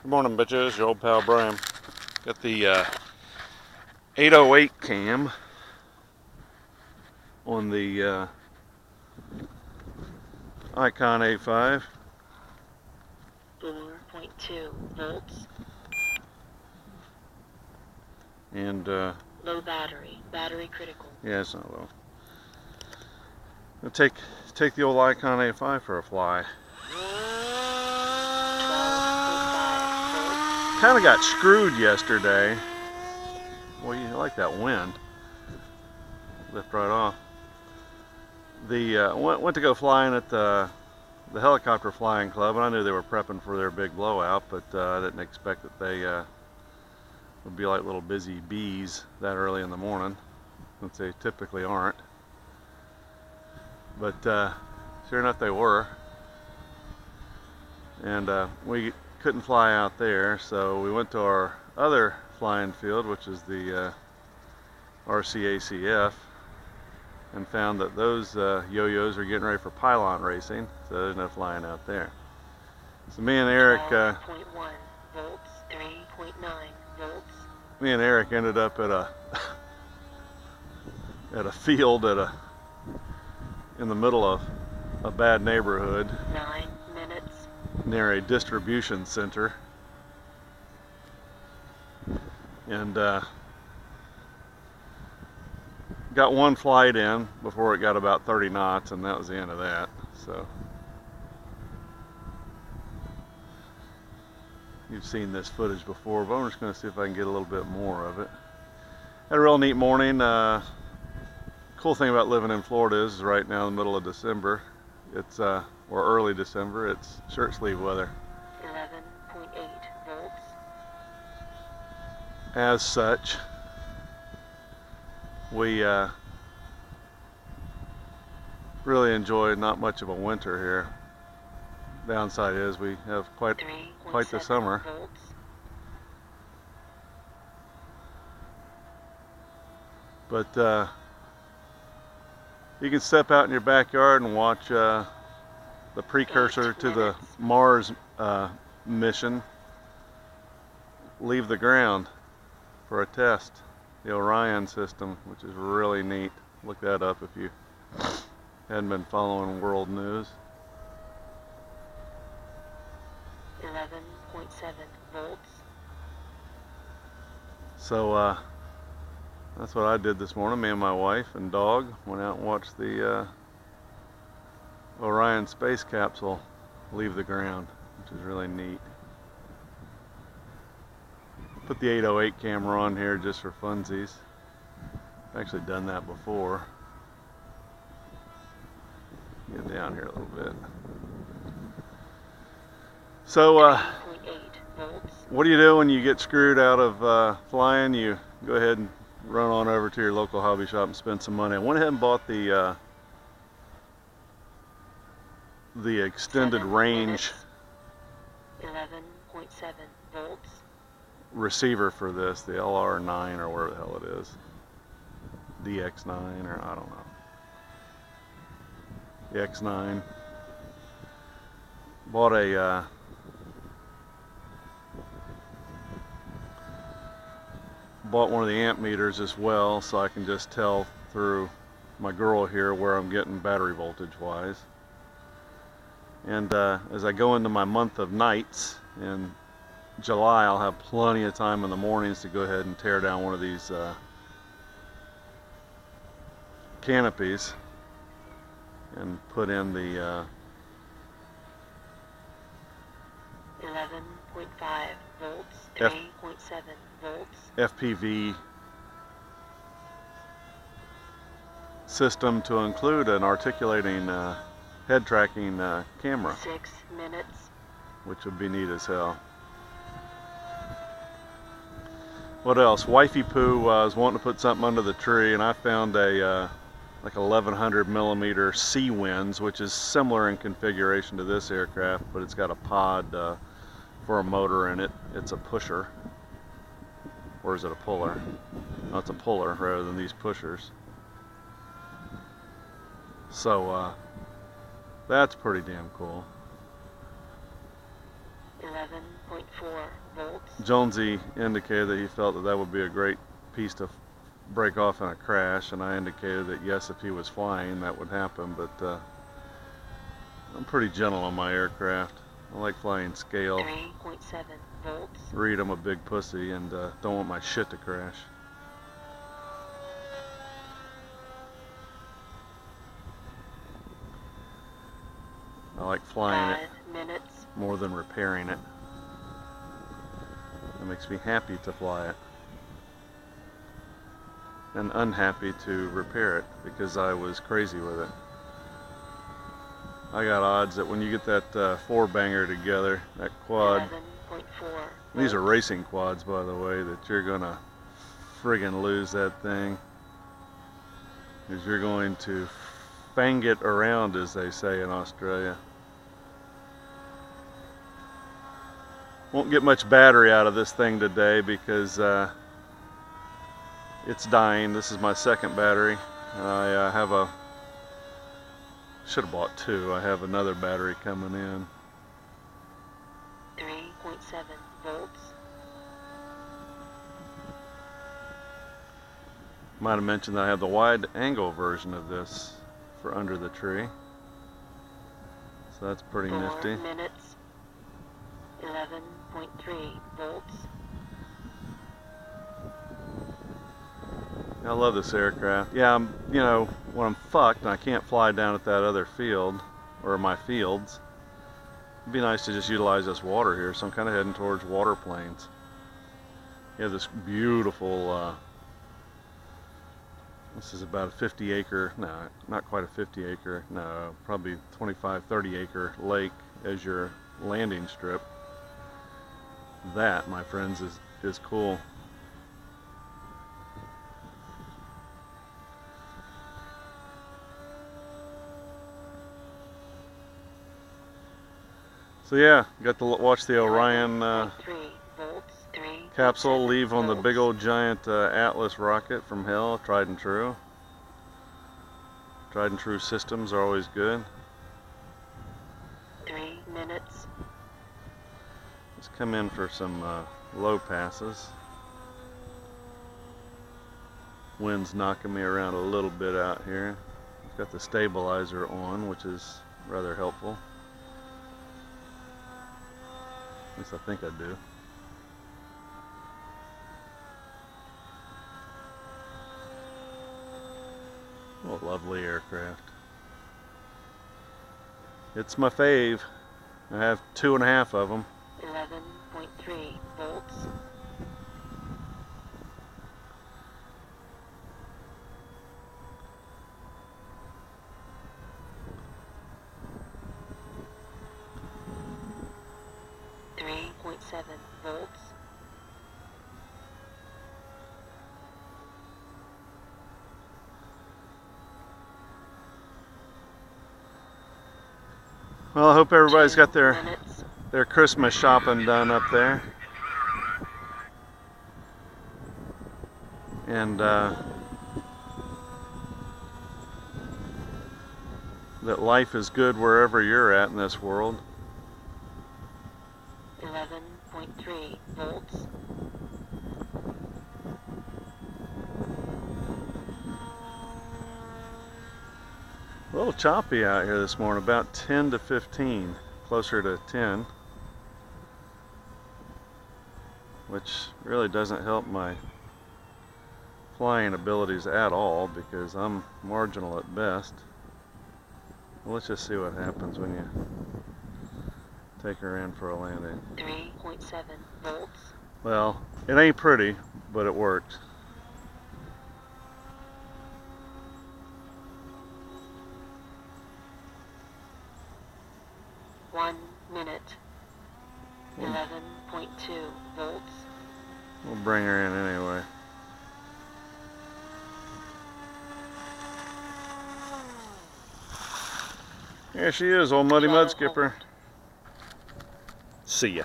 Good morning, bitches. Your old pal Brian. Got the 808 cam on the Icon A5. 4.2 volts. And low battery critical. Yeah, it's not low. I'll take the old Icon A5 for a fly. 12.5 volts. Kind of got screwed yesterday. Well, you like that wind. Lift right off. The went to go flying at the helicopter flying club, and I knew they were prepping for their big blowout, but I didn't expect that they would be like little busy bees that early in the morning, since they typically aren't. But sure enough, they were. And we couldn't fly out there, so we went to our other flying field, which is the RCACF, and found that those yo-yos are getting ready for pylon racing, so there's no flying out there. So me and Eric, 12.1 volts, 3.9 volts. Me and Eric ended up at a field in the middle of a bad neighborhood. 9 minutes. Near a distribution center. And got one flight in before it got about 30 knots, and that was the end of that. So you've seen this footage before, but I'm just going to see if I can get a little bit more of it. Had a real neat morning. Cool thing about living in Florida is right now in the middle of December, it's or early December, it's shirt sleeve weather. 11.8 volts. As such, we really enjoy not much of a winter here. Downside is we have quite the summer. Volts. But you can step out in your backyard and watch the precursor to the Mars mission leave the ground for a test. The Orion system, which is really neat. Look that up if you hadn't been following world news. 11.7 volts. So that's what I did this morning. Me and my wife and dog went out and watched the Orion space capsule leave the ground, which is really neat. Put the 808 camera on here just for funsies. I've actually done that before. Get down here a little bit. So, what do you do when you get screwed out of flying? You go ahead and run on over to your local hobby shop and spend some money. I went ahead and bought the extended range 11.7 volts. receiver for this, the LR9 or whatever the hell it is, DX9 or I don't know, the X9. Bought a bought one of the amp meters as well, so I can just tell through my girl here where I'm getting battery voltage wise. And as I go into my month of nights in July, I'll have plenty of time in the mornings to go ahead and tear down one of these canopies and put in the 11.5 volts, 3.7 volts. FPV system to include an articulating head tracking camera. 6 minutes. Which would be neat as hell. What else? Wifey Poo was wanting to put something under the tree, and I found a like 1100 millimeter Sea Winds, which is similar in configuration to this aircraft, but it's got a pod for a motor in it. It's a pusher. Or is it a puller? No, it's a puller rather than these pushers. So that's pretty damn cool. 11.7 volts. Jonesy indicated that he felt that that would be a great piece to break off in a crash, and I indicated that yes, if he was flying, that would happen, but I'm pretty gentle on my aircraft. I like flying scale. 3.7 volts. Reed, I'm a big pussy and don't want my shit to crash. I like flying 5 it minutes. more than repairing it. It makes me happy to fly it. And unhappy to repair it because I was crazy with it. I got odds that when you get that four-banger together, that quad, 11.4 these are volts. racing quads by the way, that you're gonna friggin' lose that thing. Because you're going to fang it around, as they say in Australia. Won't get much battery out of this thing today because it's dying. This is my second battery. I have a, should have bought two. I have another battery coming in. 3.7 volts. Might have mentioned that I have the wide angle version of this for under the tree. So that's pretty 4 nifty. minutes. 11.3 volts. I love this aircraft. Yeah, you know, when I'm fucked and I can't fly down at that other field, or my fields, it'd be nice to just utilize this water here, so I'm kind of heading towards water planes. You have this beautiful, this is about a 50 acre, no, not quite a 50 acre, no, probably 25, 30 acre lake as your landing strip. That, my friends, is cool. So yeah, got to watch the Orion 3 volts. 3 capsule leave on the big old giant Atlas rocket from hell. Tried and true. Tried and true systems are always good. 3 minutes. Let's come in for some low passes. Wind's knocking me around a little bit out here. I've got the stabilizer on, which is rather helpful. At least I think I do. What a lovely aircraft. It's my fave. I have 2.5 of them. 11.3 volts. .7 volts. Well, I hope everybody's 2 got minutes. their Christmas shopping done up there. And that life is good wherever you're at in this world. 11.3 volts. A little choppy out here this morning, about 10 to 15, closer to 10, which really doesn't help my flying abilities at all because I'm marginal at best. Well, let's just see what happens when you take her in for a landing. 3.7 volts. Well, it ain't pretty, but it works. One minute. 11.2 volts. We'll bring her in anyway. There she is, old Muddy Mud Skipper. See ya.